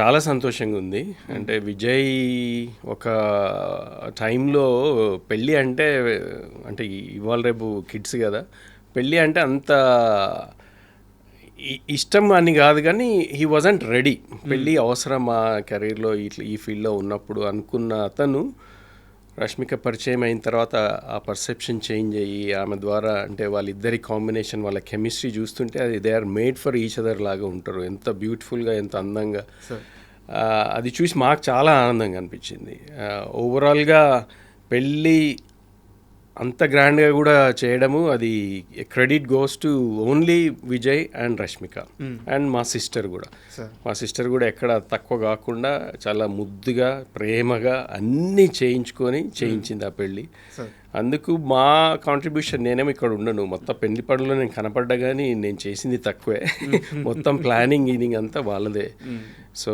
చాలా సంతోషంగా ఉంది. అంటే విజయ్ ఒక టైంలో పెళ్ళి అంటే ఇవాళ రేపు కిడ్స్ కదా, పెళ్ళి అంటే అంత ఇష్టం అని కాదు, కానీ హీ వాజంట్ రెడీ. పెళ్ళి అవసరం మా కెరీర్లో ఇట్లా ఈ ఫీల్డ్లో ఉన్నప్పుడు అనుకున్న అతను రష్మిక పరిచయం అయిన తర్వాత ఆ పర్సెప్షన్ చేంజ్ అయ్యి ఆమె ద్వారా అంటే వాళ్ళిద్దరి కాంబినేషన్, వాళ్ళ కెమిస్ట్రీ చూస్తుంటే అది they are made for each other లాగా ఉంటారు. ఎంత బ్యూటిఫుల్గా, ఎంత అందంగా. అది చూసి మాకు చాలా ఆనందంగా అనిపించింది. ఓవరాల్గా పెళ్ళి అంత గ్రాండ్గా కూడా చేయడము, అది credit goes to only Vijay and Rashmika and మా సిస్టర్ కూడా. మా సిస్టర్ కూడా ఎక్కడ తక్కువ కాకుండా చాలా ముద్దుగా, ప్రేమగా అన్నీ చేయించింది ఆ పెళ్ళి. అందుకు మా కాంట్రిబ్యూషన్, నేనేమో ఇక్కడ ఉండను, మొత్తం పెళ్లి పనులు నేను కనపడ్డా కానీ నేను చేసింది తక్కువే. మొత్తం ప్లానింగ్ అంతా వాళ్ళదే. సో